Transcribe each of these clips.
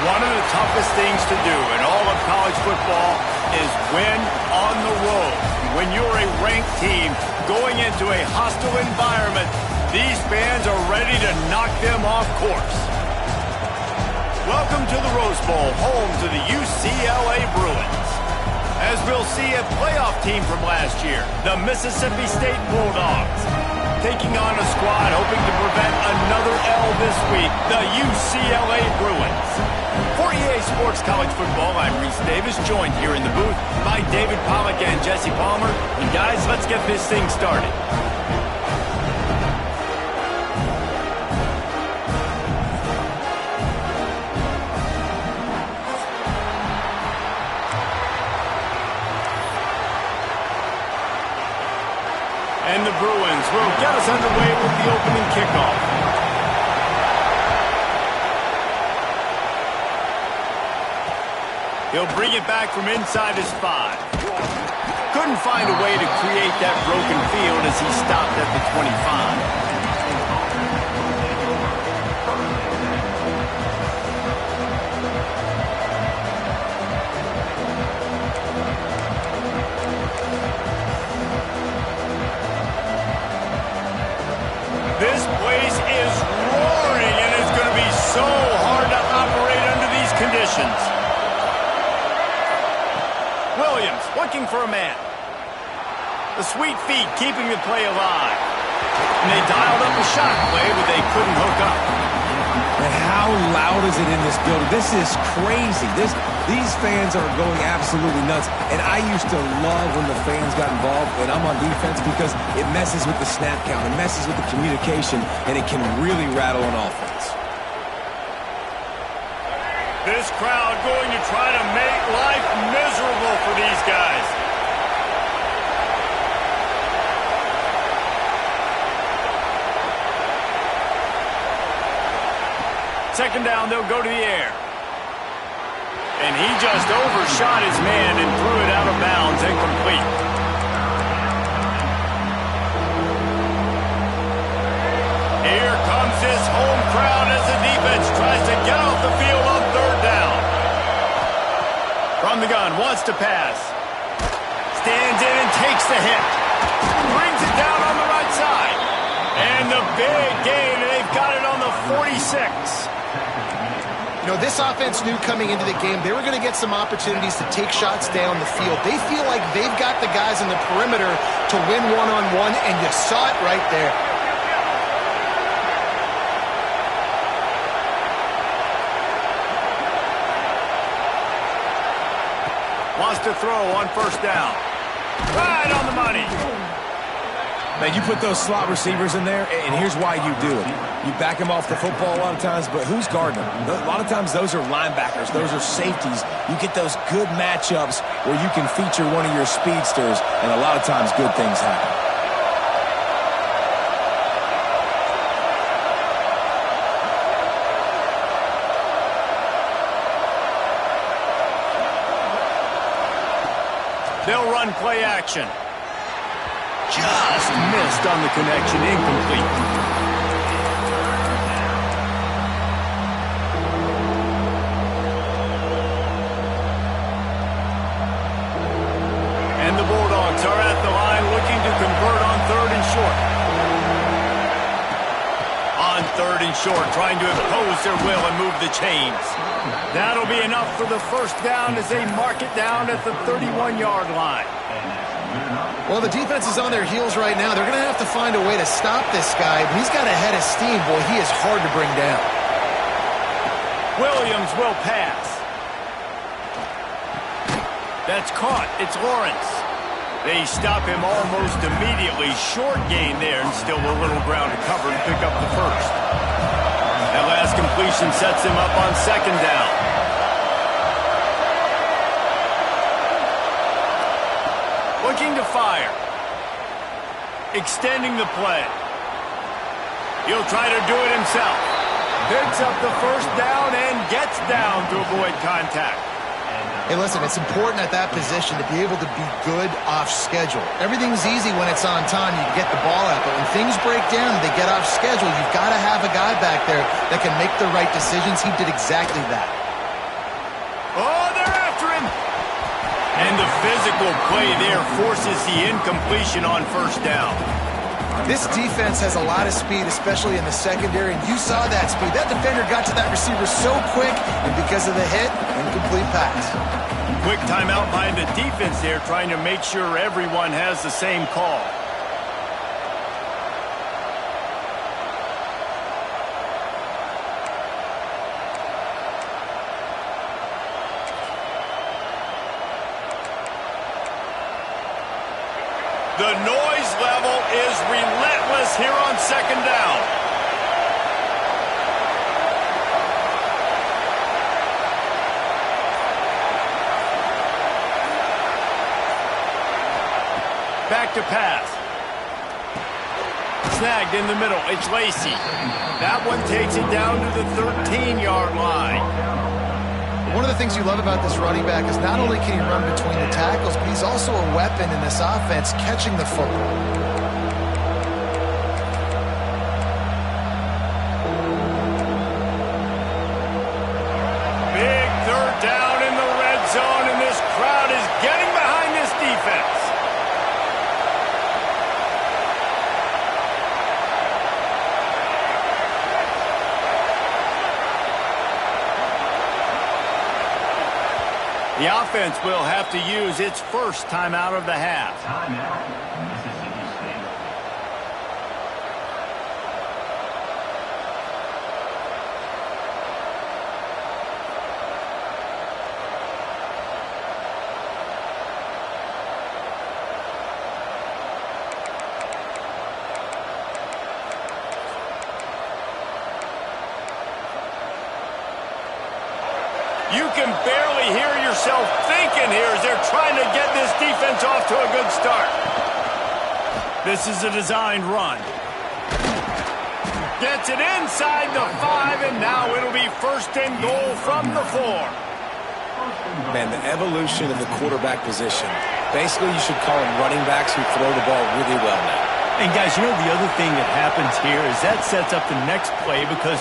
One of the toughest things to do in all of college football is win on the road. When you're a ranked team going into a hostile environment, these fans are ready to knock them off course. Welcome to the Rose Bowl, home to the UCLA Bruins. As we'll see a playoff team from last year, the Mississippi State Bulldogs, taking on a squad hoping to prevent another L this week, the UCLA Bruins. For EA Sports College Football, I'm Reese Davis, joined here in the booth by David Pollack and Jesse Palmer. And guys, let's get this thing started. And the Bruins will get us underway with the opening kickoff. He'll bring it back from inside his 5. Couldn't find a way to create that broken field as he stopped at the 25. This place is roaring, and it's going to be so hard to operate under these conditions. Williams looking for a man. The sweet feet keeping the play alive. And they dialed up a shot play, but they couldn't hook up. And how loud is it in this building? This is crazy. These fans are going absolutely nuts. And I used to love when the fans got involved when I'm on defense because it messes with the snap count. It messes with the communication, and it can really rattle an offense. This crowd going to try to make life miserable for these guys. Second down, they'll go to the air. And he just overshot his man and threw it out of bounds, incomplete. Here comes his home crowd as the defense tries to get off the field on third down. From the gun, wants to pass. Stands in and takes the hit. Brings it down on the right side. And the big gain, and they've got it on the 46. You know, this offense knew coming into the game they were going to get some opportunities to take shots down the field. They feel like they've got the guys in the perimeter to win one-on-one, and you saw it right there. Wants to throw on first down. Right on the money. Now, you put those slot receivers in there, and here's why you do it. You back them off the football a lot of times, but who's guarding them? A lot of times those are linebackers. Those are safeties. You get those good matchups where you can feature one of your speedsters, and a lot of times good things happen. They'll run play action. Just missed on the connection, incomplete. And the Bulldogs are at the line looking to convert on third and short. On third and short, trying to impose their will and move the chains. That'll be enough for the first down as they mark it down at the 31-yard line. Well, the defense is on their heels right now. They're going to have to find a way to stop this guy. But he's got a head of steam. Boy, he is hard to bring down. Williams will pass. That's caught. It's Lawrence. They stop him almost immediately. Short gain there, and still a little ground to cover to pick up the first. That last completion sets him up on second down. Looking to fire. Extending the play. He'll try to do it himself. Picks up the first down and gets down to avoid contact. Hey, listen, it's important at that position to be able to be good off schedule. Everything's easy when it's on time. You can get the ball out. But when things break down and they get off schedule, you've got to have a guy back there that can make the right decisions. He did exactly that. Oh, they're after him. And the physical play there forces the incompletion on first down. This defense has a lot of speed, especially in the secondary, and you saw that speed. That defender got to that receiver so quick, and because of the hit, incomplete pass. Quick timeout by the defense there, trying to make sure everyone has the same call. The noise level is relentless here on second down. Back to pass. Snagged in the middle. It's Lacy. That one takes it down to the 13-yard line. One of the things you love about this running back is not only can he run between the tackles, but he's also a weapon in this offense catching the football. Big third down in the red zone, and this crowd is getting behind this defense. The offense will have to use its first timeout of the half. Timeout, Mississippi State. You can barely hear yourself thinking here as they're trying to get this defense off to a good start. This is a designed run. Gets it inside the 5, and now it'll be first and goal from the 4. Man, the evolution of the quarterback position. Basically, you should call them running backs who throw the ball really well now. And guys, you know the other thing that happens here is that sets up the next play because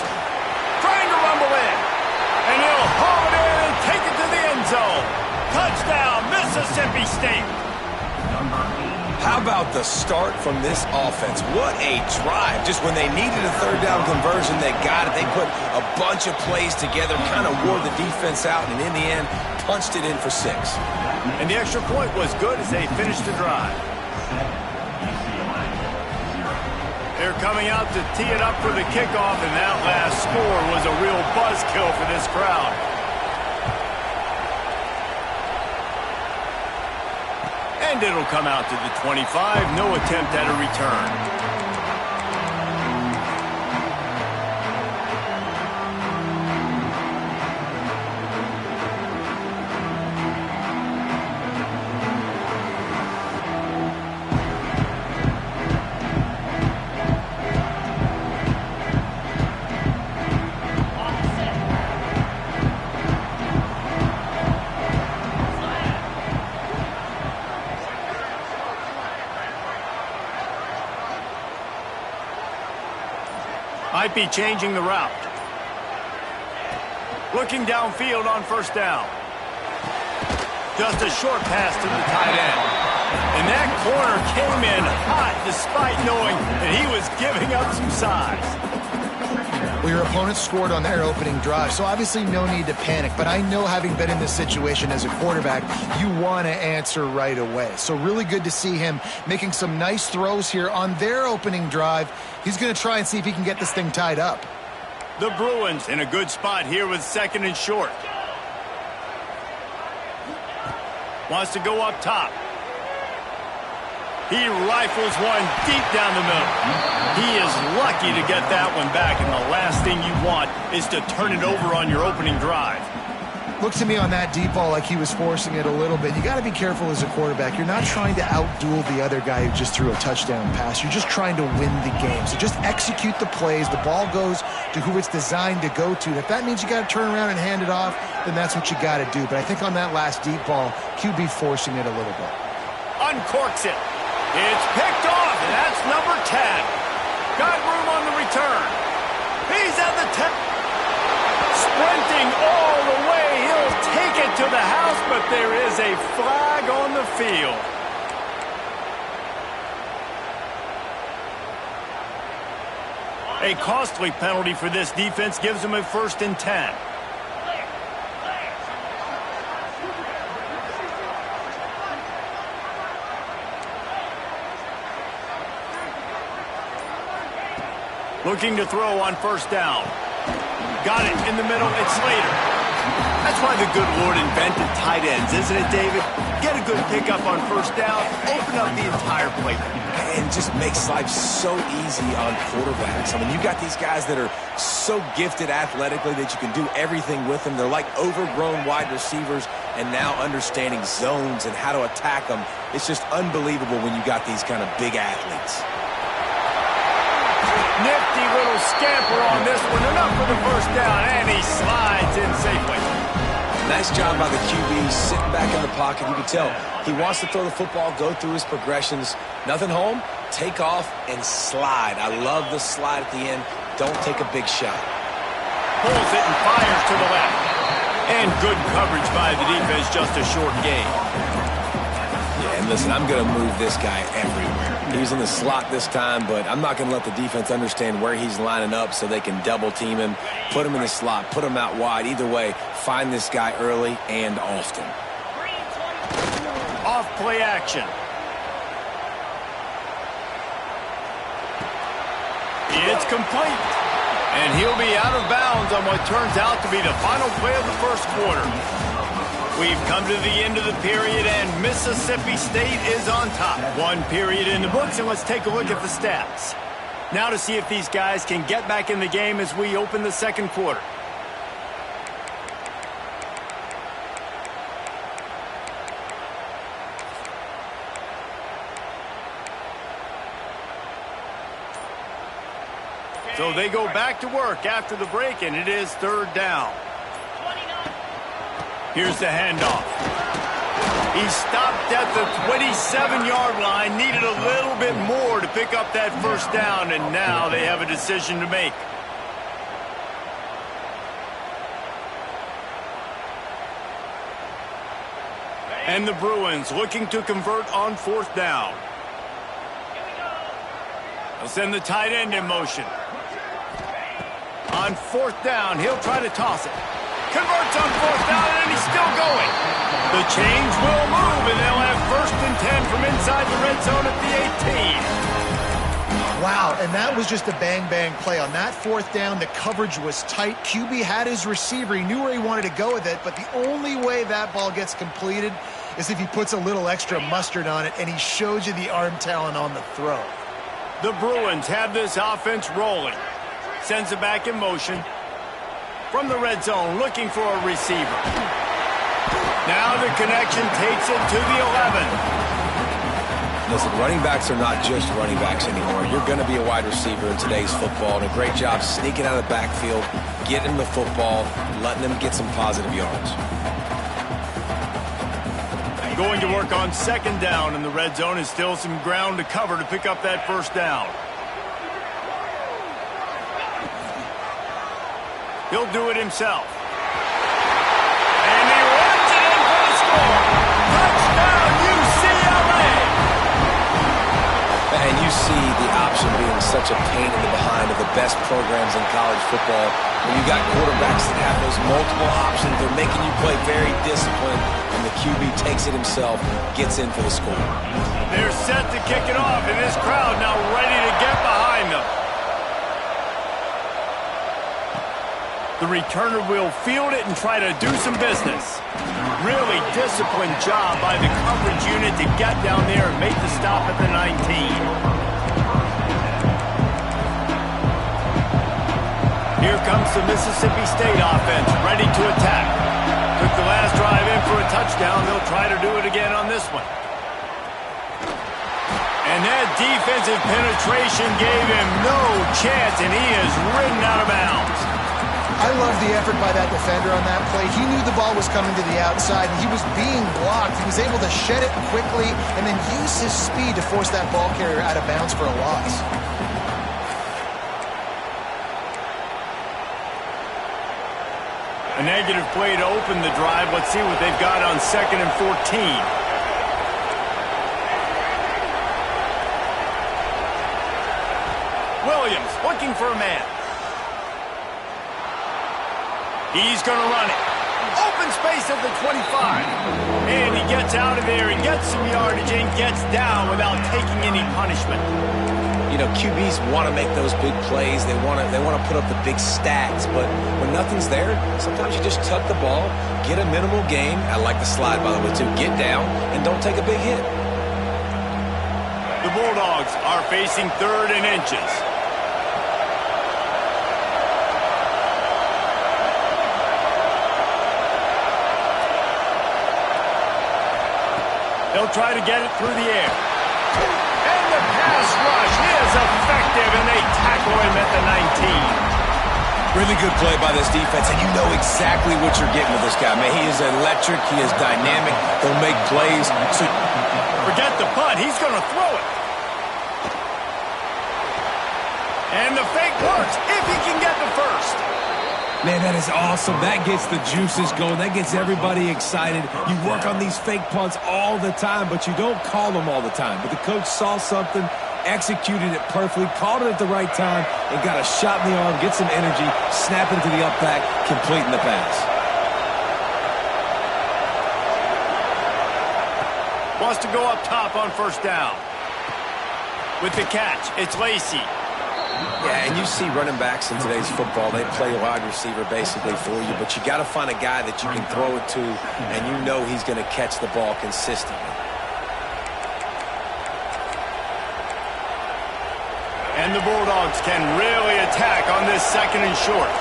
trying to rumble in. And he'll haul it in and take it to the end zone. Touchdown, Mississippi State. How about the start from this offense? What a drive. Just when they needed a third down conversion, they got it. They put a bunch of plays together, kind of wore the defense out, and in the end, punched it in for 6. And the extra point was good as they finished the drive. They're coming out to tee it up for the kickoff, and that last score was a real buzzkill for this crowd. And it'll come out to the 25. No attempt at a return. Might be changing the route. Looking downfield on first down. Just a short pass to the tight end. And that corner came in hot despite knowing that he was giving up some size. Well, your opponent scored on their opening drive, so obviously no need to panic. But I know, having been in this situation as a quarterback, you want to answer right away. So really good to see him making some nice throws here on their opening drive. He's going to try and see if he can get this thing tied up. The Bruins in a good spot here with 2nd and short. Wants to go up top. He rifles one deep down the middle. He is lucky to get that one back, and the last thing you want is to turn it over on your opening drive. Looked to me on that deep ball like he was forcing it a little bit. You got to be careful as a quarterback. You're not trying to outduel the other guy who just threw a touchdown pass. You're just trying to win the game. So just execute the plays. The ball goes to who it's designed to go to. If that means you got to turn around and hand it off, then that's what you got to do. But I think on that last deep ball, QB forcing it a little bit. Uncorks it. It's picked off, and that's number 10. Got room on the return. He's at the 10. Sprinting all the way. He'll take it to the house, but there is a flag on the field. A costly penalty for this defense gives them a 1st and 10. Looking to throw on 1st down. Got it in the middle. It's Slater. That's why the good Lord invented tight ends, isn't it, David? Get a good pickup on 1st down, open up the entire plate. And just makes life so easy on quarterbacks. I mean, you got these guys that are so gifted athletically that you can do everything with them. They're like overgrown wide receivers, and now understanding zones and how to attack them. It's just unbelievable when you got these kind of big athletes. Nifty little scamper on this one. Enough for the 1st down, and he slides in safely. Nice job by the QB, sitting back in the pocket. You can tell he wants to throw the football, go through his progressions. Nothing home, take off and slide. I love the slide at the end. Don't take a big shot. Pulls it and fires to the left. And good coverage by the defense, just a short gain. Yeah, and listen, I'm going to move this guy everywhere. He's in the slot this time, but I'm not going to let the defense understand where he's lining up so they can double team him, put him in the slot, put him out wide. Either way, find this guy early and often. Off play action. It's complete. And he'll be out of bounds on what turns out to be the final play of the 1st quarter. We've come to the end of the period, and Mississippi State is on top. 1 period in the books, and let's take a look at the stats. Now to see if these guys can get back in the game as we open the 2nd quarter. So they go back to work after the break, and it is 3rd down. Here's the handoff. He stopped at the 27-yard line, needed a little bit more to pick up that 1st down, and now they have a decision to make. And the Bruins looking to convert on 4th down. They'll send the tight end in motion. On 4th down, he'll try to toss it. Converts on 4th down, and he's still going. The chains will move, and they'll have 1st and 10 from inside the red zone at the 18. Wow, and that was just a bang-bang play. On that 4th down, the coverage was tight. QB had his receiver. He knew where he wanted to go with it, but the only way that ball gets completed is if he puts a little extra mustard on it, and he shows you the arm talent on the throw. The Bruins have this offense rolling. Sends it back in motion. From the red zone, looking for a receiver. Now the connection takes it to the 11. Listen, running backs are not just running backs anymore. You're going to be a wide receiver in today's football, and a great job sneaking out of the backfield, getting the football, letting them get some positive yards. Going to work on 2nd down, and the red zone is still some ground to cover to pick up that 1st down. He'll do it himself. And he runs it in for the score. Touchdown, UCLA! And you see the option being such a pain in the behind of the best programs in college football. When you got quarterbacks that have those multiple options, they're making you play very disciplined, and the QB takes it himself, gets in for the score. They're set to kick it off, and this crowd now ready to get behind them. The returner will field it and try to do some business. Really disciplined job by the coverage unit to get down there and make the stop at the 19. Here comes the Mississippi State offense, ready to attack. Took the last drive in for a touchdown. They'll try to do it again on this one. And that defensive penetration gave him no chance, and he is ridden out of bounds. I love the effort by that defender on that play. He knew the ball was coming to the outside, and he was being blocked. He was able to shed it quickly and then use his speed to force that ball carrier out of bounds for a loss. A negative play to open the drive. Let's see what they've got on 2nd and 14. Williams looking for a man. He's going to run it. Open space at the 25. And he gets out of there and gets some yardage and gets down without taking any punishment. You know, QBs want to make those big plays. They want to put up the big stats. But when nothing's there, sometimes you just tuck the ball, get a minimal gain. I like the slide, by the way, too. Get down and don't take a big hit. The Bulldogs are facing 3rd and inches. They'll try to get it through the air. And the pass rush is effective, and they tackle him at the 19. Really good play by this defense, and you know exactly what you're getting with this guy, man. He is electric. He is dynamic. He'll make plays. So forget the punt. He's going to throw it. And the fake works if he can get the first. Man, that is awesome. That gets the juices going. That gets everybody excited. You work on these fake punts all the time, but you don't call them all the time. But the coach saw something, executed it perfectly, called it at the right time, and got a shot in the arm, get some energy, snap into the up back, completing the pass. Wants to go up top on 1st down. With the catch, it's Lacey. Yeah, and you see running backs in today's football, they play wide receiver basically for you, but you got to find a guy that you can throw it to, and you know he's going to catch the ball consistently. And the Bulldogs can really attack on this 2nd and short.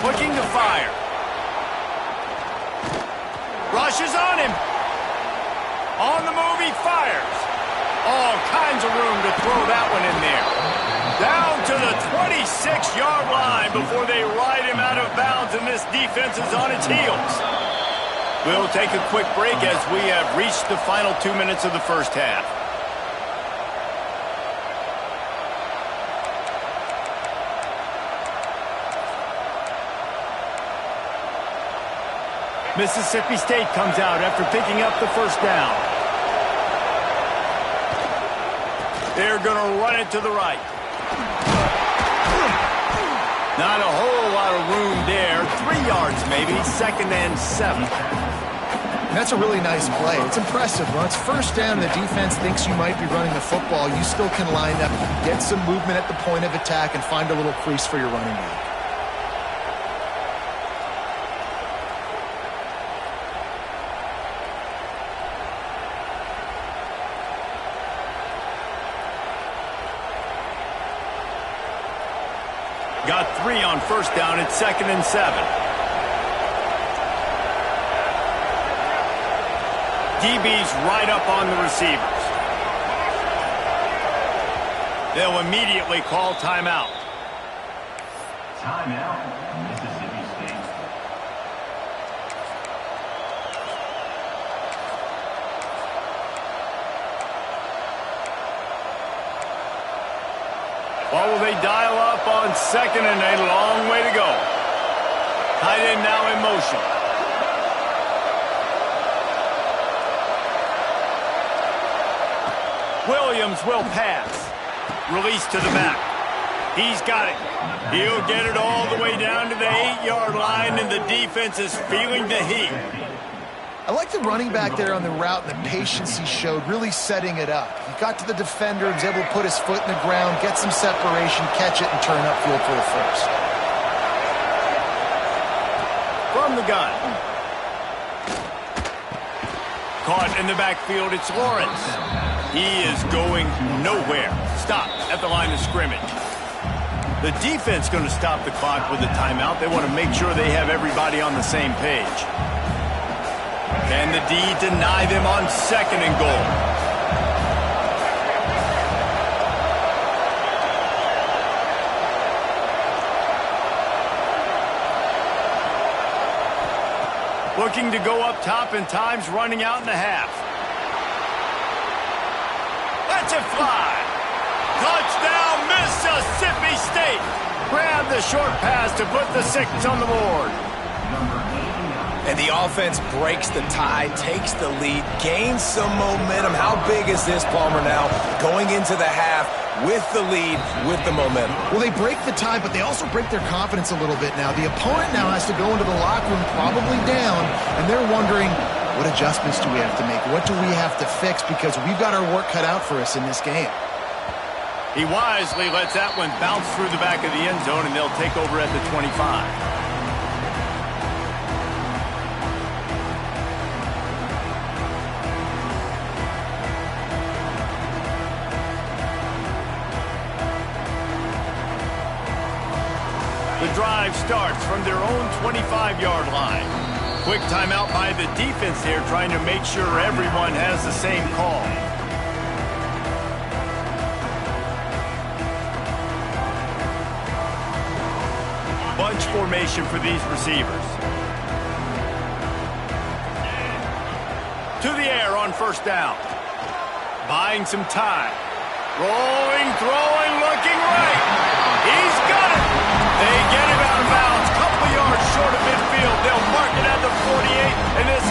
Looking to fire. Rushes on him. On the move, he fires. All kinds of room to throw that one in there. Down to the 26-yard line before they ride him out of bounds, and this defense is on its heels. We'll take a quick break as we have reached the final 2 minutes of the 1st half. Mississippi State comes out after picking up the 1st down. They're going to run it to the right. Not a whole lot of room there. 3 yards maybe, 2nd and 7. That's a really nice play. It's impressive. When it's 1st down and the defense thinks you might be running the football, you still can line up, get some movement at the point of attack, and find a little crease for your running back. Got 3 on 1st down at 2nd and 7. DB's right up on the receivers. They'll immediately call timeout. Timeout, Mississippi State. What will they dial up on 2nd and a long way to go? Tight end now in motion. Williams will pass. Release to the back. He's got it. He'll get it all the way down to the 8-yard line, and the defense is feeling the heat. I like the running back there on the route and the patience he showed, really setting it up. He got to the defender, was able to put his foot in the ground, get some separation, catch it, and turn upfield for the first. From the gun. Caught in the backfield, it's Lawrence. He is going nowhere. Stop at the line of scrimmage. The defense going to stop the clock with a timeout. They want to make sure they have everybody on the same page. Can the D deny them on 2nd and goal? Looking to go up top, and time's running out in the half. Let's it fly. Touchdown, Mississippi State. Grab the short pass to put the 6 on the board. And the offense breaks the tie, takes the lead, gains some momentum. How big is this, Palmer, now? Going into the half with the lead, with the momentum. Well, they break the tie, but they also break their confidence a little bit now. The opponent now has to go into the locker room probably down, and they're wondering, what adjustments do we have to make? What do we have to fix? Because we've got our work cut out for us in this game. He wisely lets that one bounce through the back of the end zone, and they'll take over at the 25. The drive starts from their own 25-yard line. Quick timeout by the defense here, trying to make sure everyone has the same call. Bunch formation for these receivers. To the air on 1st down. Buying some time. Rolling, throwing, looking right. He's got it. They get him out of bounds. Couple yards short of midfield. They'll mark it at the 48, and this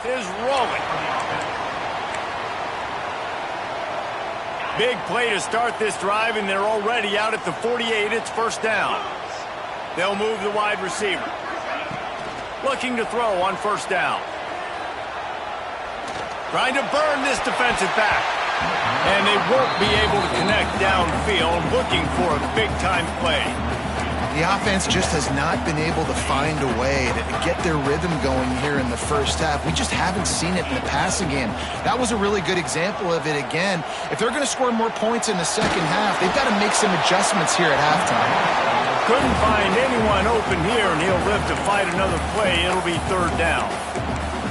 is rolling. Big play to start this drive, and they're already out at the 48. It's 1st down. They'll move the wide receiver. Looking to throw on 1st down. Trying to burn this defensive back. And they won't be able to connect downfield, looking for a big-time play. The offense just has not been able to find a way to get their rhythm going here in the first half. We just haven't seen it in the passing game. That was a really good example of it again. If they're going to score more points in the second half, they've got to make some adjustments here at halftime. Couldn't find anyone open here, and he'll live to fight another play. It'll be 3rd down.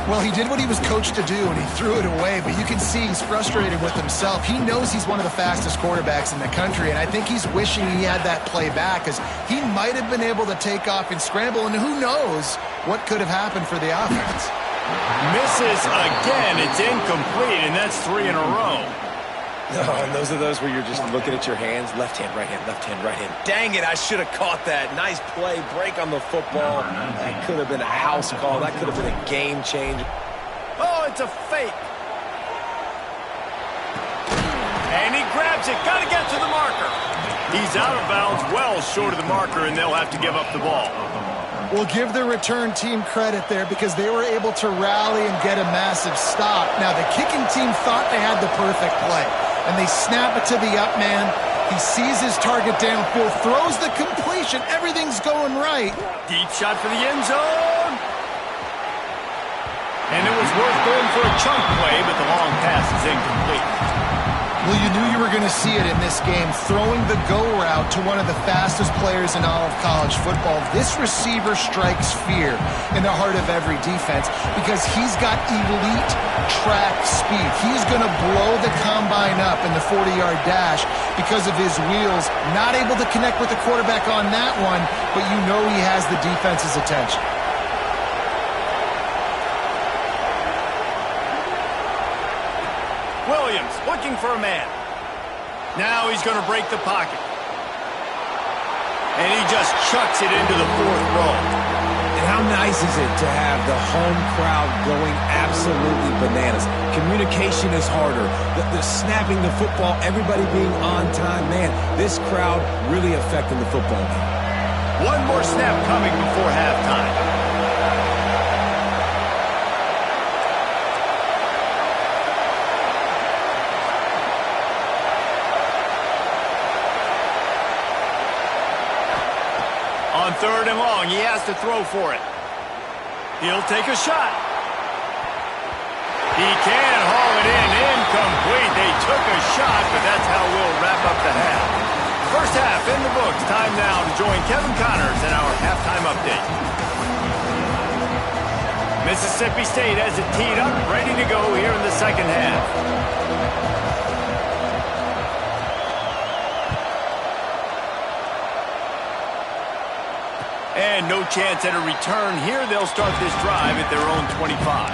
Well, he did what he was coached to do, and he threw it away, but you can see he's frustrated with himself. He knows he's one of the fastest quarterbacks in the country, and I think he's wishing he had that play back, because he might have been able to take off and scramble, and who knows what could have happened for the offense. Misses again. It's incomplete, and that's 3 in a row. Oh, and those are those where you're just looking at your hands. Left hand, right hand, left hand, right hand. Dang it, I should have caught that. Nice play, break on the football. That could have been a house call. That could have been a game changer. Oh, it's a fake. And he grabs it. Got to get to the marker. He's out of bounds, well short of the marker, and they'll have to give up the ball. We'll give the return team credit there because they were able to rally and get a massive stop. Now, the kicking team thought they had the perfect play, and they snap it to the up man. He sees his target downfield, throws the completion. Everything's going right. Deep shot for the end zone. And it was worth going for a chunk play, but the long pass is incomplete. Well, you knew you were going to see it in this game, throwing the go route to one of the fastest players in all of college football. This receiver strikes fear in the heart of every defense because he's got elite track speed. He's going to blow the combine up in the 40-yard dash because of his wheels. Not able to connect with the quarterback on that one, but you know he has the defense's attention. Williams looking for a man. Now he's going to break the pocket. And he just chucks it into the 4th row. And And how nice is it to have the home crowd going absolutely bananas? Communication is harder. The snapping the football, everybody being on time. Man, this crowd really affecting the football game. One more snap coming before halftime. On 3rd and long, he has to throw for it. He'll take a shot. He can haul it in, incomplete. They took a shot, but that's how we'll wrap up the half. First half in the books. Time now to join Kevin Connors in our halftime update. Mississippi State has it teed up, ready to go here in the second half. And no chance at a return here. They'll start this drive at their own 25.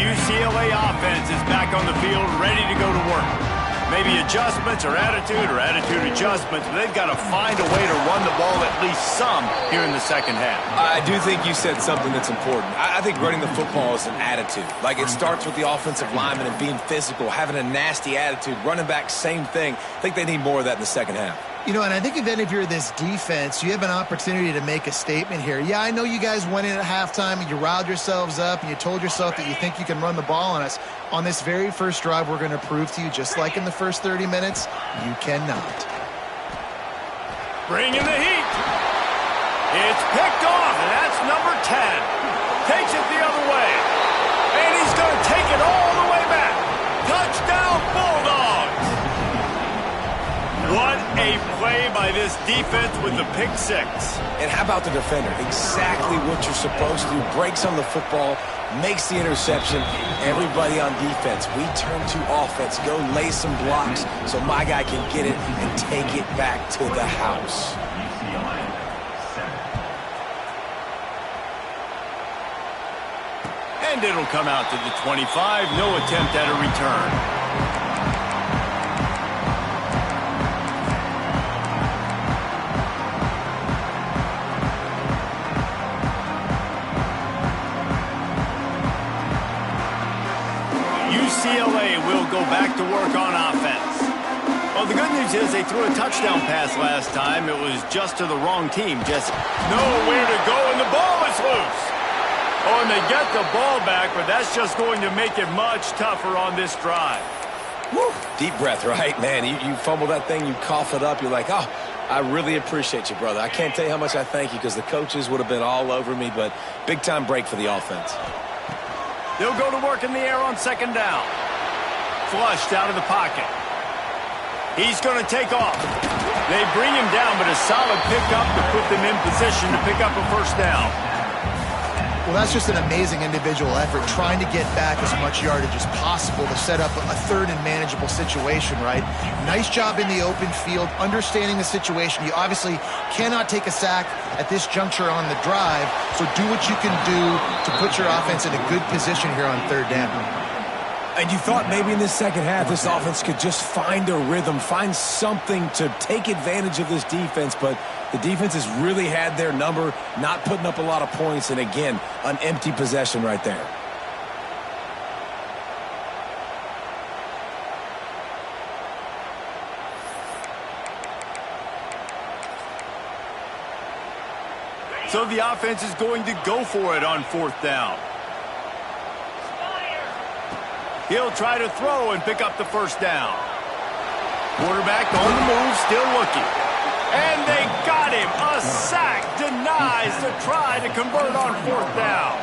UCLA offense is back on the field, ready to go to work. Maybe adjustments or attitude adjustments, but they've got to find a way to run the ball at least some here in the second half. I do think you said something that's important. I think running the football is an attitude. Like, it starts with the offensive lineman and being physical, having a nasty attitude. Running back, same thing. I think they need more of that in the second half. You know, and I think then if you're this defense, you have an opportunity to make a statement here. Yeah, I know you guys went in at halftime and you riled yourselves up and you told yourself that you think you can run the ball on us. On this very first drive, we're going to prove to you, just like in the first 30 minutes, you cannot. Bringing the heat. It's picked off, and that's number 10. Takes it the other way. And he's going to take it all the way back. Touchdown, Bulldogs. What a play by this defense with the pick six. And how about the defender? Exactly what you're supposed to do. Breaks on the football, makes the interception. Everybody on defense, we turn to offense. Go lay some blocks so my guy can get it and take it back to the house. And it'll come out to the 25. No attempt at a return. UCLA will go back to work on offense. Well, the good news is they threw a touchdown pass last time. It was just to the wrong team. Just nowhere to go, and the ball is loose. Oh, and they get the ball back, but that's just going to make it much tougher on this drive. Woo. Deep breath, right, man? You fumble that thing, you cough it up, you're like, oh, I really appreciate you, brother. I can't tell you how much I thank you because the coaches would have been all over me, but big-time break for the offense. They'll go to work in the air on second down. Flushed out of the pocket. He's going to take off. They bring him down, but a solid pickup to put them in position to pick up a first down. Well, that's just an amazing individual effort, trying to get back as much yardage as possible to set up a third and manageable situation, right? Nice job in the open field, understanding the situation. You obviously cannot take a sack at this juncture on the drive, so do what you can do to put your offense in a good position here on third down. And you thought maybe in this second half this offense could just find a rhythm, find something to take advantage of this defense, but the defense has really had their number, not putting up a lot of points, and again, an empty possession right there. So the offense is going to go for it on fourth down. He'll try to throw and pick up the first down. Quarterback on the move, still looking. And they got him. A sack denies the try to convert on fourth down.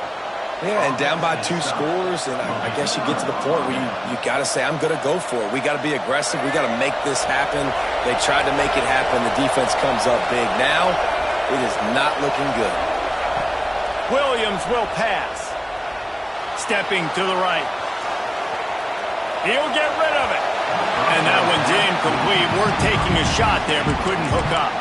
Yeah, and down by 2 scores, and I guess you get to the point where you got to say, I'm going to go for it. We got to be aggressive. We got to make this happen. They tried to make it happen. The defense comes up big. Now, it is not looking good. Williams will pass. Stepping to the right. He'll get rid of it. And that one's incomplete. We're taking a shot there, but couldn't hook up.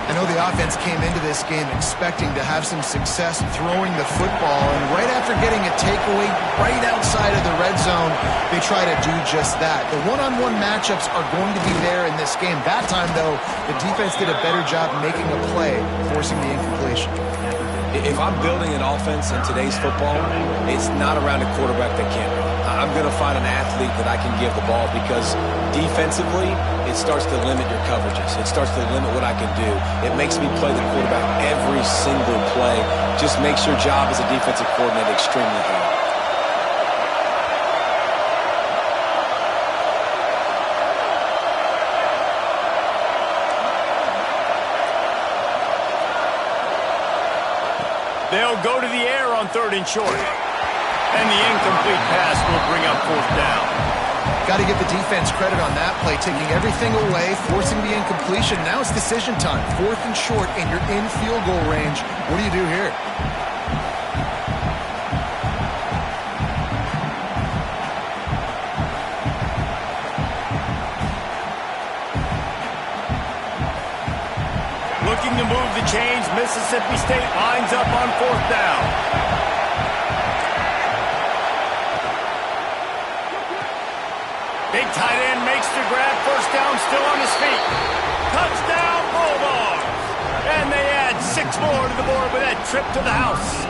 And know the offense came into this game expecting to have some success throwing the football, and right after getting a takeaway right outside of the red zone, they try to do just that. The one-on-one matchups are going to be there in this game. That time, though, the defense did a better job making a play, forcing the incompletion. If I'm building an offense in today's football, it's not around a quarterback that can't run. I'm going to find an athlete that I can give the ball because defensively, it starts to limit your coverages. It starts to limit what I can do. It makes me play the quarterback every single play. Just makes your job as a defensive coordinator extremely hard. They'll go to the air on 3rd and short. And the incomplete pass will bring up 4th down. Got to give the defense credit on that play, taking everything away, forcing the incompletion. Now it's decision time. 4th and short, and you're in field goal range. What do you do here? Looking to move the chains, Mississippi State lines up on 4th down. Big tight end makes the grab, 1st down, still on his feet. Touchdown, Bulldogs! And they add 6 more to the board with that trip to the house.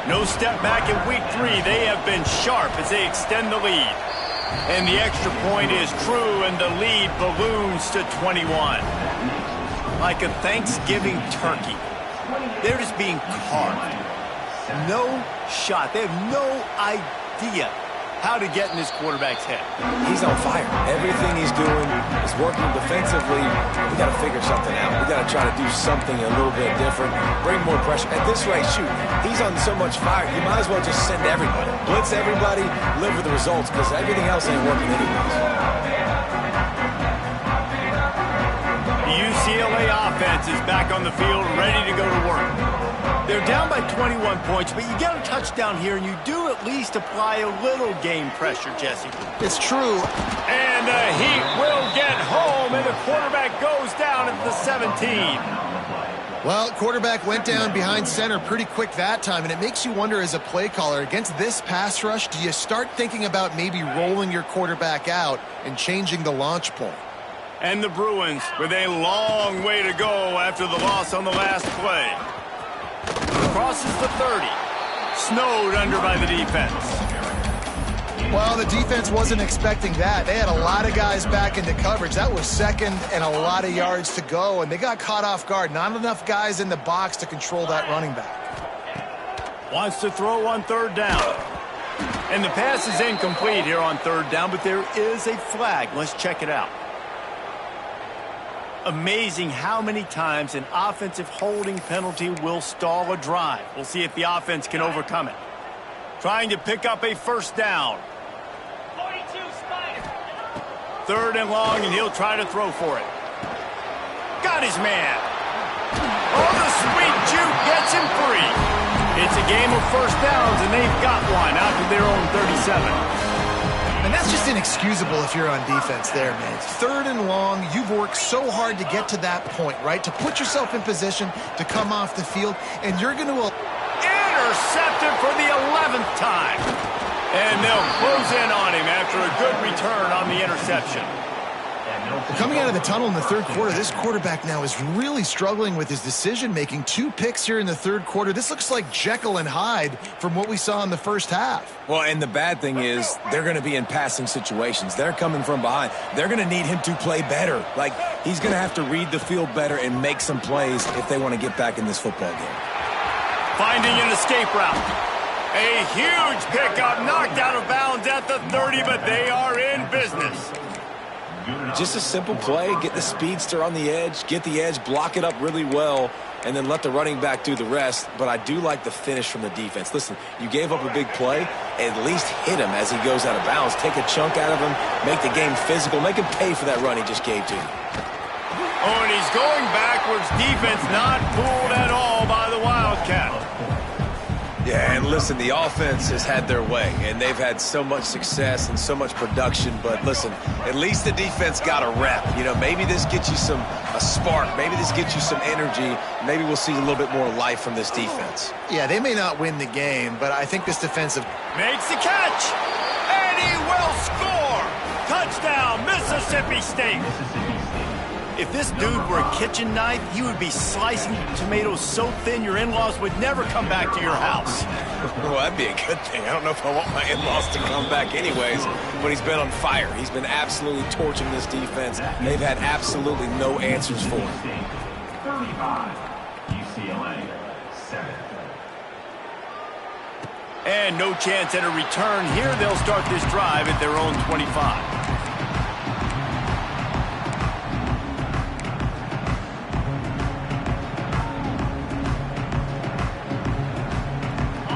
No step back in week 3. They have been sharp as they extend the lead. And the extra point is true, and the lead balloons to 21. Like a Thanksgiving turkey. They're just being carved. No shot. They have no idea how to get in this quarterback's head. He's on fire. Everything he's doing is working defensively. We got to figure something out. We got to try to do something a little bit different. Bring more pressure. At this rate, shoot, he's on so much fire. You might as well just send everybody. Blitz everybody, live with the results, because everything else ain't working anyways. The UCLA offense is back on the field, ready to go to work. They're down by 21 points, but you get a touchdown here, and you do at least apply a little game pressure, Jesse. It's true. And the Heat will get home, and the quarterback goes down at the 17. Well, quarterback went down behind center pretty quick that time, and it makes you wonder as a play caller, against this pass rush, do you start thinking about maybe rolling your quarterback out and changing the launch point? And the Bruins with a long way to go after the loss on the last play. Crosses the 30. Snowed under by the defense. Well, the defense wasn't expecting that. They had a lot of guys back into coverage. That was second and a lot of yards to go, and they got caught off guard. Not enough guys in the box to control that running back. Wants to throw on 3rd down. And the pass is incomplete here on 3rd down, but there is a flag. Let's check it out. Amazing how many times an offensive holding penalty will stall a drive. We'll see if the offense can overcome it. Trying to pick up a 1st down. 3rd and long, and he'll try to throw for it. Got his man. Oh, the sweet juke gets him free. It's a game of 1st downs, and they've got one out to their own 37. And that's just inexcusable if you're on defense there, man. 3rd and long, you've worked so hard to get to that point, right? To put yourself in position to come off the field, and you're going to... Intercepted for the 11th time. And they'll close in on him after a good return on the interception. Coming out of the tunnel in the 3rd quarter, this quarterback now is really struggling with his decision-making. 2 picks here in the 3rd quarter. This looks like Jekyll and Hyde from what we saw in the 1st half. Well, and the bad thing is they're going to be in passing situations. They're coming from behind. They're going to need him to play better. Like, he's going to have to read the field better and make some plays if they want to get back in this football game. Finding an escape route. A huge pickup, knocked out of bounds at the 30, but they are in business. Just a simple play, get the speedster on the edge, get the edge, block it up really well, and then let the running back do the rest. But I do like the finish from the defense. Listen, you gave up a big play, at least hit him as he goes out of bounds. Take a chunk out of him, make the game physical, make him pay for that run he just gave to you. Oh, and he's going backwards. Defense not fooled at all by the Wildcat. Yeah, and listen, the offense has had their way, and they've had so much success and so much production. But listen, at least the defense got a rep. You know, maybe this gets you a spark. Maybe this gets you some energy. Maybe we'll see a little bit more life from this defense. Yeah, they may not win the game, but I think this defensive... Makes the catch, and he will score! Touchdown, Mississippi State! If this dude were a kitchen knife, he would be slicing tomatoes so thin your in-laws would never come back to your house. Well, that'd be a good thing. I don't know if I want my in-laws to come back anyways, but he's been on fire. He's been absolutely torching this defense. They've had absolutely no answers for him. 35, UCLA, 7. And no chance at a return here. They'll start this drive at their own 25.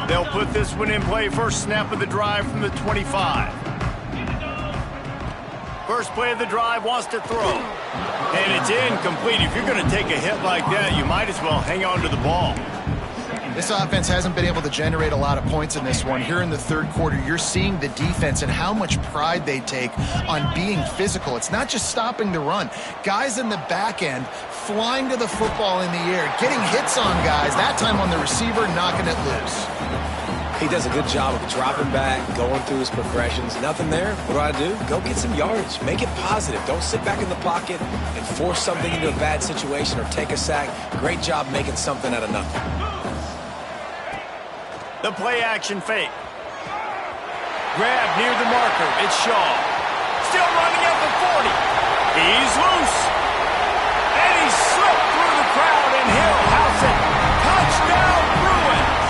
They'll put this one in play. First snap of the drive from the 25. First play of the drive, wants to throw. And it's incomplete. If you're going to take a hit like that, you might as well hang on to the ball. This offense hasn't been able to generate a lot of points in this one. Here in the third quarter, you're seeing the defense and how much pride they take on being physical. It's not just stopping the run. Guys in the back end flying to the football in the air, getting hits on guys, that time on the receiver, knocking it loose. He does a good job of dropping back, going through his progressions. Nothing there. What do? Go get some yardage. Make it positive. Don't sit back in the pocket and force something into a bad situation or take a sack. Great job making something out of nothing. The play action fake. Grab near the marker. It's Shaw. Still running at the 40. He's loose. And he slipped through the crowd, and he'll house it. Touchdown, Bruins.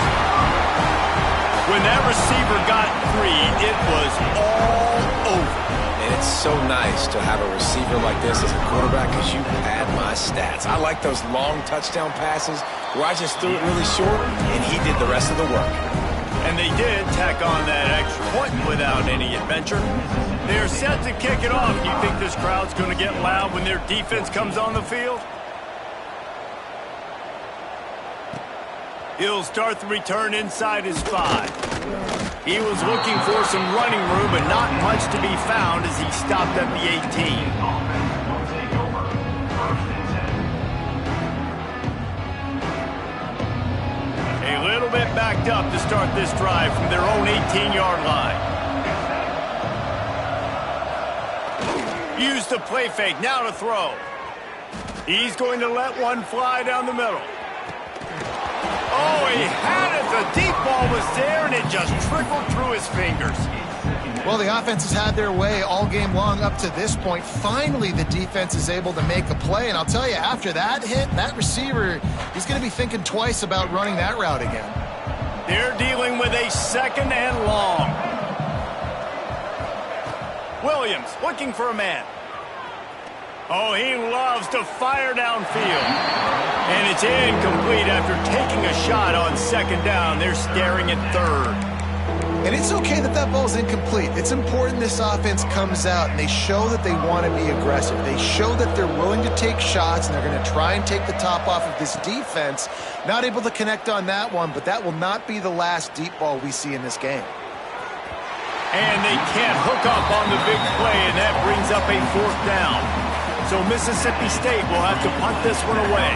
When that receiver got free, it was all over. And it's so nice to have a receiver like this as a quarterback because you had my stats. I like those long touchdown passes where I just threw it really short and he did the rest of the work. And they did tack on that extra point without any adventure. They're set to kick it off. Do you think this crowd's going to get loud when their defense comes on the field? He'll start the return inside his 5. He was looking for some running room, but not much to be found as he stopped at the 18. A little bit backed up to start this drive from their own 18-yard line. Use the play fake, now to throw. He's going to let one fly down the middle. Oh, he had it. The deep ball was there, and it just trickled through his fingers. Well, the offense has had their way all game long up to this point. Finally, the defense is able to make a play. And I'll tell you, after that hit, that receiver, he's going to be thinking twice about running that route again. They're dealing with a second and long. Williams looking for a man. Oh, he loves to fire downfield. And it's incomplete after taking a shot on second down. They're staring at third. And it's okay that that ball's incomplete. It's important this offense comes out and they show that they want to be aggressive. They show that they're willing to take shots and they're going to try and take the top off of this defense. Not able to connect on that one, but that will not be the last deep ball we see in this game. And they can't hook up on the big play, and that brings up a 4th down. So Mississippi State will have to punt this one away.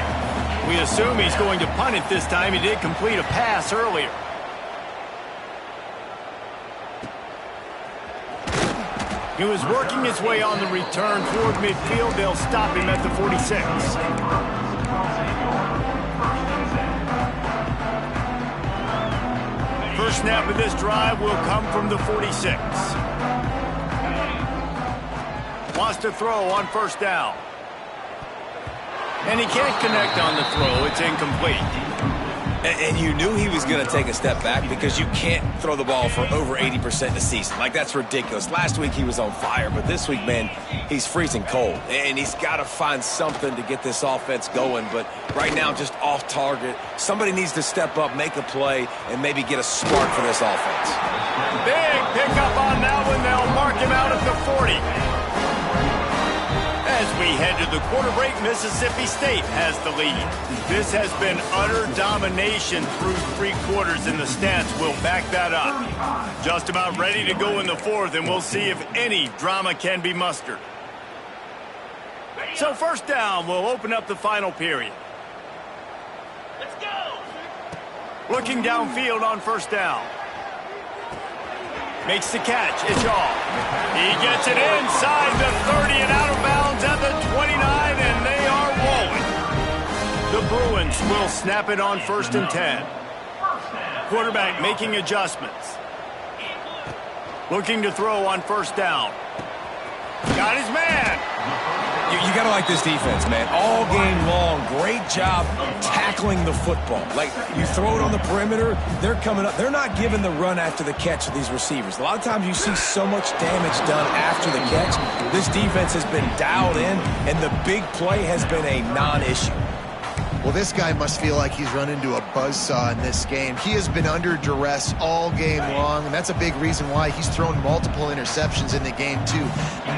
We assume he's going to punt it this time. He did complete a pass earlier. He was working his way on the return toward midfield. They'll stop him at the 46. First snap of this drive will come from the 46. Wants to throw on first down. And he can't connect on the throw. It's incomplete. And you knew he was going to take a step back because you can't throw the ball for over 80% this season. Like, that's ridiculous. Last week he was on fire, but this week, man, he's freezing cold. And he's got to find something to get this offense going. But right now, just off target. Somebody needs to step up, make a play, and maybe get a spark for this offense. Big pickup on that one. They'll mark him out at the 40. As we head to the quarter break, Mississippi State has the lead. This has been utter domination through 3 quarters, and the stats will back that up. Just about ready to go in the 4th, and we'll see if any drama can be mustered. So first down, we'll open up the final period. Let's go! Looking downfield on first down. Makes the catch. It's off. He gets it inside the 30 and out of bounds at the 29, and they are rolling. The Bruins will snap it on 1st and 10. Quarterback making adjustments. Looking to throw on first down. Got his man. You got to like this defense, man. All game long, great job tackling the football. Like, you throw it on the perimeter, they're coming up. They're not giving the run after the catch to these receivers. A lot of times you see so much damage done after the catch. This defense has been dialed in, and the big play has been a non-issue. Well, this guy must feel like he's run into a buzzsaw in this game. He has been under duress all game long, and that's a big reason why he's thrown multiple interceptions in the game, too.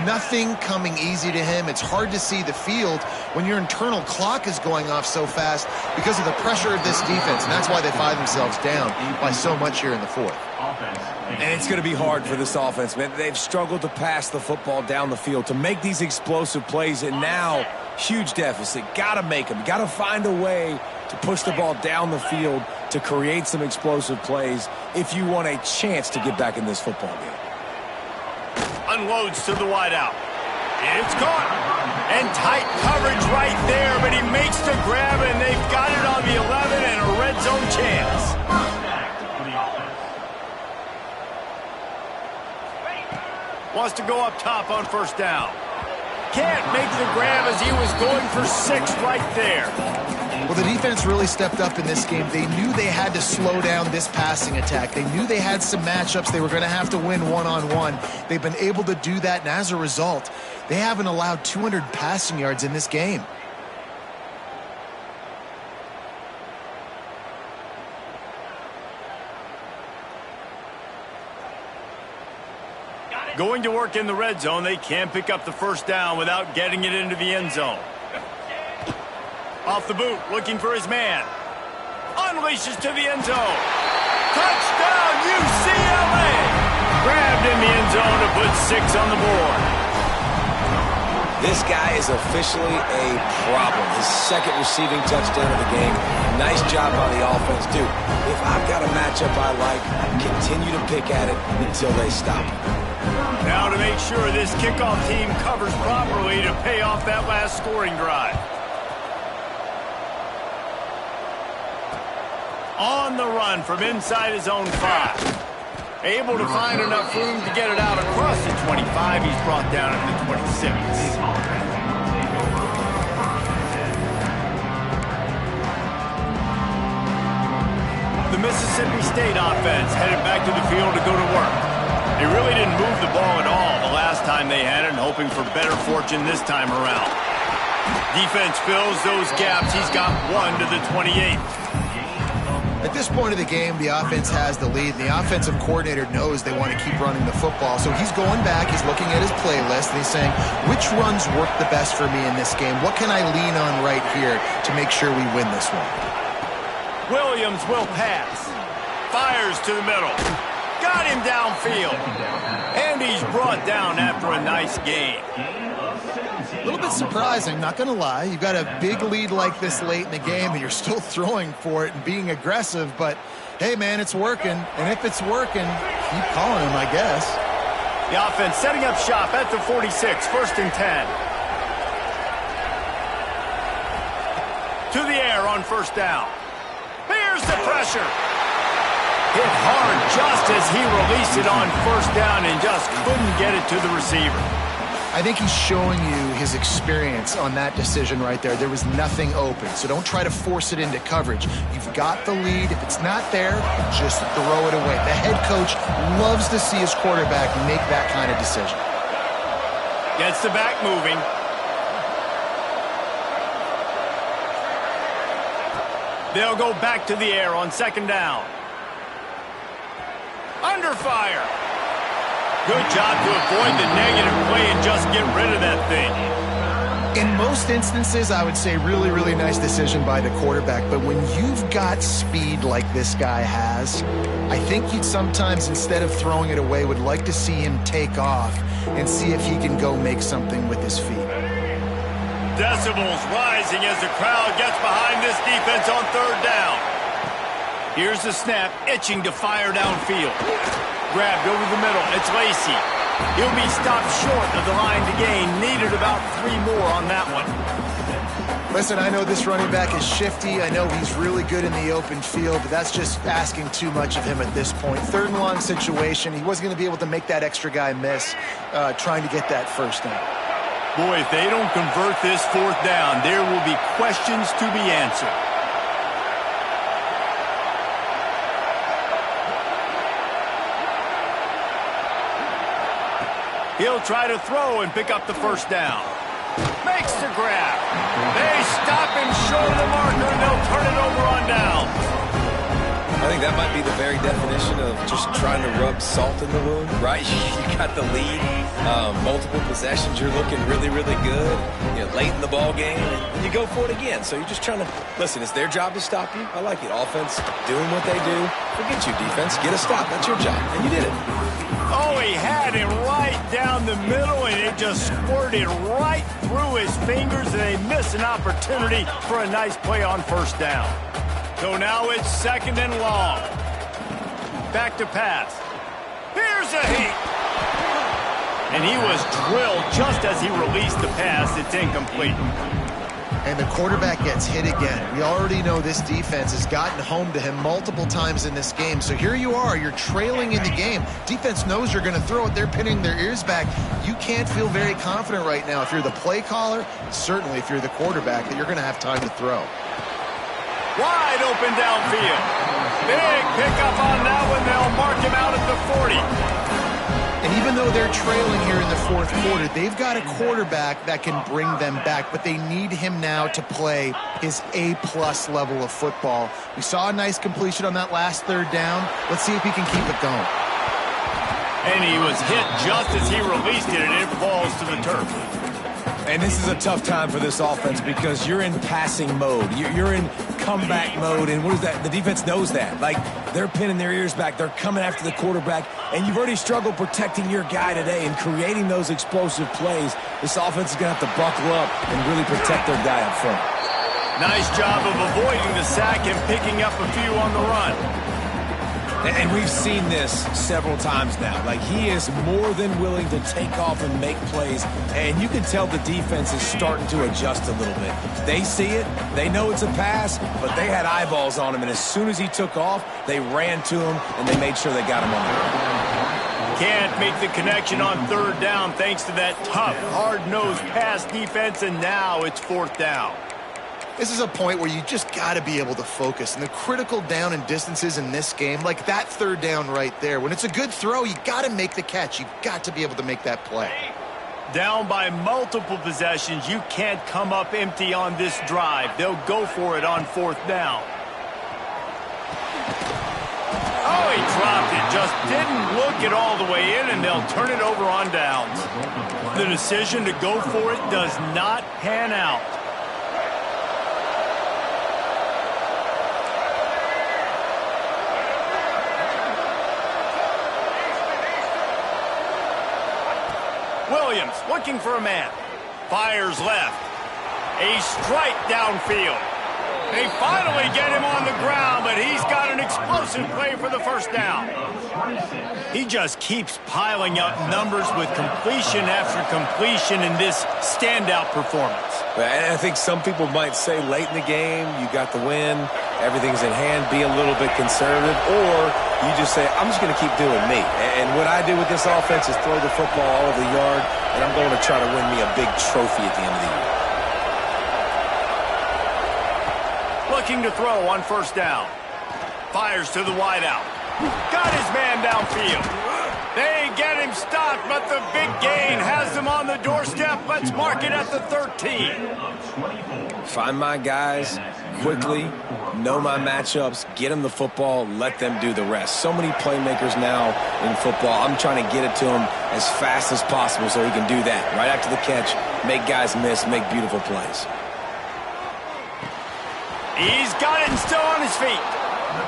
Nothing coming easy to him. It's hard to see the field when your internal clock is going off so fast because of the pressure of this defense, and that's why they find themselves down by so much here in the 4th. And it's going to be hard for this offense, man. They've struggled to pass the football down the field, to make these explosive plays, and now huge deficit. Got to make them. Got to find a way to push the ball down the field to create some explosive plays if you want a chance to get back in this football game. Unloads to the wideout. It's caught. And tight coverage right there, but he makes the grab, and they've got it on the 11 and a red zone chance. Wants to go up top on first down. Can't make the grab as he was going for 6 right there. Well, the defense really stepped up in this game. They knew they had to slow down this passing attack. They knew they had some matchups they were going to have to win one-on-one. They've been able to do that, and as a result, they haven't allowed 200 passing yards in this game. Going to work in the red zone. They can't pick up the first down without getting it into the end zone. Off the boot, looking for his man. Unleashes to the end zone. Touchdown, UCLA! Grabbed in the end zone to put 6 on the board. This guy is officially a problem. His 2nd receiving touchdown of the game. Nice job by the offense. Dude, if I've got a matchup I like, continue to pick at it until they stop it. Now to make sure this kickoff team covers properly to pay off that last scoring drive. On the run from inside his own 5. Able to find enough room to get it out across the 25. He's brought down at the 26. The Mississippi State offense headed back to the field to go to work. They really didn't move the ball at all the last time they had it, hoping for better fortune this time around. Defense fills those gaps. He's got 1 to the 28. At this point of the game, the offense has the lead. The offensive coordinator knows they want to keep running the football. So he's going back, he's looking at his playlist, and he's saying, which runs work the best for me in this game? What can I lean on right here to make sure we win this one? Williams will pass. Fires to the middle. Got him downfield. And he's brought down after a nice gain. A little bit surprising, not going to lie. You've got a big lead like this late in the game, and you're still throwing for it and being aggressive. But, hey, man, it's working. And if it's working, keep calling him, I guess. The offense setting up shop at the 46, 1st and 10. To the air on first down. Here's the pressure. Hit hard just as he released it on first down and just couldn't get it to the receiver. I think he's showing you his experience on that decision right there. There was nothing open, so don't try to force it into coverage. You've got the lead. If it's not there, just throw it away. The head coach loves to see his quarterback make that kind of decision. Gets the back moving. They'll go back to the air on second down. Under fire. Good job to avoid the negative play and just get rid of that thing. In most instances, I would say really, really nice decision by the quarterback. But when you've got speed like this guy has, I think you'd sometimes, instead of throwing it away, would like to see him take off and see if he can go make something with his feet. Decibels rising as the crowd gets behind this defense on third down. Here's the snap, itching to fire downfield. Grabbed over the middle. It's Lacy. He'll be stopped short of the line to gain. Needed about 3 more on that one. Listen, I know this running back is shifty. I know he's really good in the open field, but that's just asking too much of him at this point. Third and long situation. He wasn't going to be able to make that extra guy miss trying to get that first down. Boy, if they don't convert this fourth down, there will be questions to be answered. He'll try to throw and pick up the first down. Makes the grab. They stop him short of the marker, and they'll turn it over on down. I think that might be the very definition of just trying to rub salt in the wound, right? You got the lead, multiple possessions, you're looking really, really good. You know, late in the ball game, and you go for it again. So you're just trying to, listen, it's their job to stop you. I like it. Offense doing what they do. Forget you, defense. Get a stop. That's your job, and you did it. Oh, he had it right down the middle, and it just squirted right through his fingers, and they miss an opportunity for a nice play on first down. So now it's second and long. Back to pass. Here's a heat. And he was drilled just as he released the pass. It's incomplete. And the quarterback gets hit again. We already know this defense has gotten home to him multiple times in this game. So here you are, you're trailing in the game. Defense knows you're going to throw it. They're pinning their ears back. You can't feel very confident right now if you're the play caller, certainly if you're the quarterback, that you're going to have time to throw. Wide open downfield. Big pickup on that one. They'll mark him out at the 40. And even though they're trailing here in the fourth quarter, they've got a quarterback that can bring them back, but they need him now to play his A-plus level of football. We saw a nice completion on that last third down. Let's see if he can keep it going. And he was hit just as he released it, and it falls to the turf. And this is a tough time for this offense because you're in passing mode. You're in comeback mode, and what is that? The defense knows that. Like, they're pinning their ears back. They're coming after the quarterback, and you've already struggled protecting your guy today and creating those explosive plays. This offense is going to have to buckle up and really protect their guy up front. Nice job of avoiding the sack and picking up a few on the run. And we've seen this several times now. Like, he is more than willing to take off and make plays. And you can tell the defense is starting to adjust a little bit. They see it. They know it's a pass, but they had eyeballs on him. And as soon as he took off, they ran to him, and they made sure they got him on the run. Can't make the connection on third down thanks to that tough, hard-nosed pass defense, and now it's fourth down. This is a point where you just got to be able to focus. And the critical down and distances in this game, like that third down right there, when it's a good throw, you got to make the catch. You've got to be able to make that play. Down by multiple possessions, you can't come up empty on this drive. They'll go for it on fourth down. Oh, he dropped it. Just didn't look it all the way in, and they'll turn it over on downs. The decision to go for it does not pan out. Williams looking for a man. Fires left. A strike downfield. They finally get him on the ground, but he's got an explosive play for the first down. He just keeps piling up numbers with completion after completion in this standout performance. And I think some people might say late in the game, you got the win, everything's in hand, be a little bit conservative, or you just say, I'm just going to keep doing me. And what I do with this offense is throw the football all over the yard, and I'm going to try to win me a big trophy at the end of the year. Looking to throw on first down. Fires to the wideout. Got his man downfield. They get him stopped, but the big gain has them on the doorstep. Let's mark it at the 13. Find my guys quickly, know my matchups, get them the football, let them do the rest. So many playmakers now in football. I'm trying to get it to him as fast as possible so he can do that. Right after the catch, make guys miss, make beautiful plays. He's got it and still on his feet.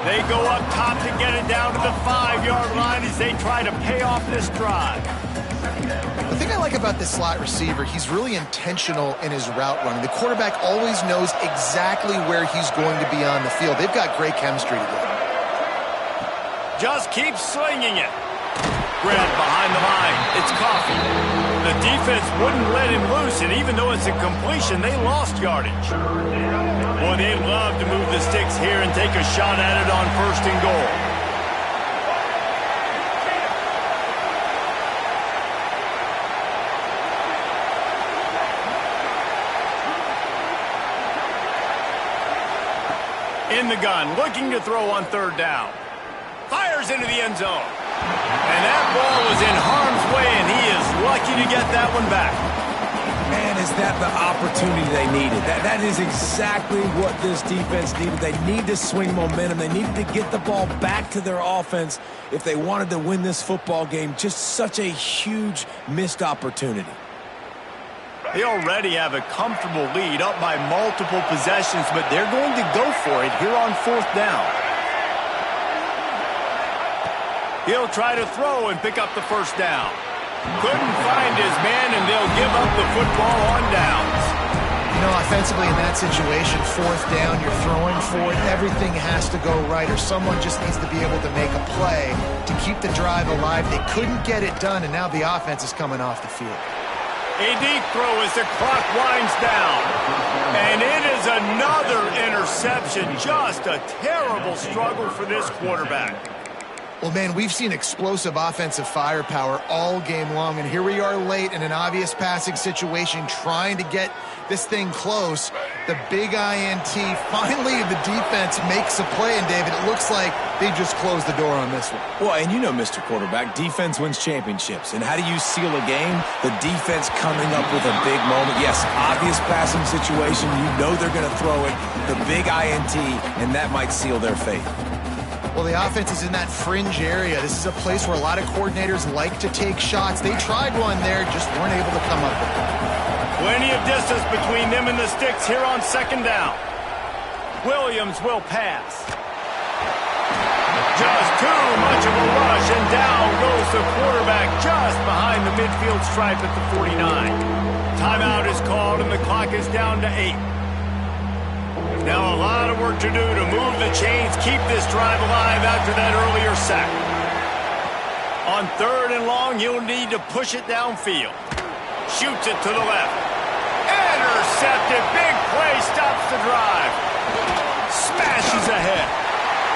They go up top to get it down to the 5-yard line as they try to pay off this drive. The thing I like about this slot receiver, he's really intentional in his route running. The quarterback always knows exactly where he's going to be on the field. They've got great chemistry together. Just keep slinging it. Grant behind the line. It's Coffee. The defense wouldn't let him loose, and even though it's a completion, they lost yardage. Boy, they'd love to move the sticks here and take a shot at it on 1st and goal. In the gun, looking to throw on 3rd down. Fires into the end zone. And that ball was in harm's way, and he is lucky to get that one back. Man, is that the opportunity they needed. That is exactly what this defense needed. They need to swing momentum. They needed to get the ball back to their offense if they wanted to win this football game. Just such a huge missed opportunity. They already have a comfortable lead, up by multiple possessions, but they're going to go for it here on 4th down. He'll try to throw and pick up the 1st down. Couldn't find his man, and they'll give up the football on downs. You know, offensively in that situation, 4th down, you're throwing for it. Everything has to go right, or someone just needs to be able to make a play to keep the drive alive. They couldn't get it done, and now the offense is coming off the field. A deep throw as the clock winds down. And it is another interception. Just a terrible struggle for this quarterback. Well, man, we've seen explosive offensive firepower all game long, and here we are late in an obvious passing situation trying to get this thing close. The big INT, finally the defense makes a play, and David, it looks like they just closed the door on this one. Well, and you know, Mr. Quarterback, defense wins championships. And how do you seal a game? The defense coming up with a big moment. Yes, obvious passing situation. You know they're going to throw it. The big INT, and that might seal their fate. Well, the offense is in that fringe area. This is a place where a lot of coordinators like to take shots. They tried one there, just weren't able to come up with it. Plenty of distance between them and the sticks here on 2nd down. Williams will pass. Just too much of a rush, and down goes the quarterback just behind the midfield stripe at the 49. Timeout is called, and the clock is down to 8. Now a lot of work to do to move the chains, keep this drive alive after that earlier sack. On 3rd and long, he'll need to push it downfield. Shoots it to the left. Intercepted. Big play stops the drive. Smashes ahead.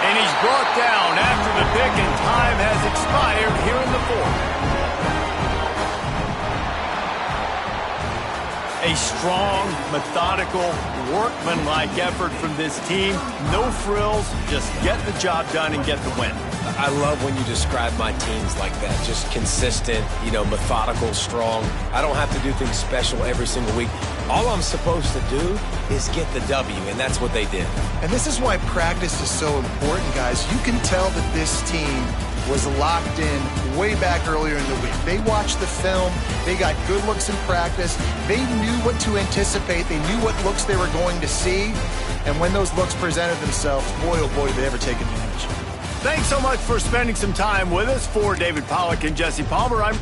And he's brought down after the pick, and time has expired here in the 4th. A strong, methodical, workmanlike effort from this team. No frills, just get the job done and get the win. I love when you describe my teams like that. Just consistent, you know, methodical, strong. I don't have to do things special every single week. All I'm supposed to do is get the W, and that's what they did. And this is why practice is so important, guys. You can tell that this team was locked in way back earlier in the week. They watched the film. They got good looks in practice. They knew what to anticipate. They knew what looks they were going to see. And when those looks presented themselves, boy, oh boy, did they ever take advantage. Thanks so much for spending some time with us. For David Pollack and Jesse Palmer, I'm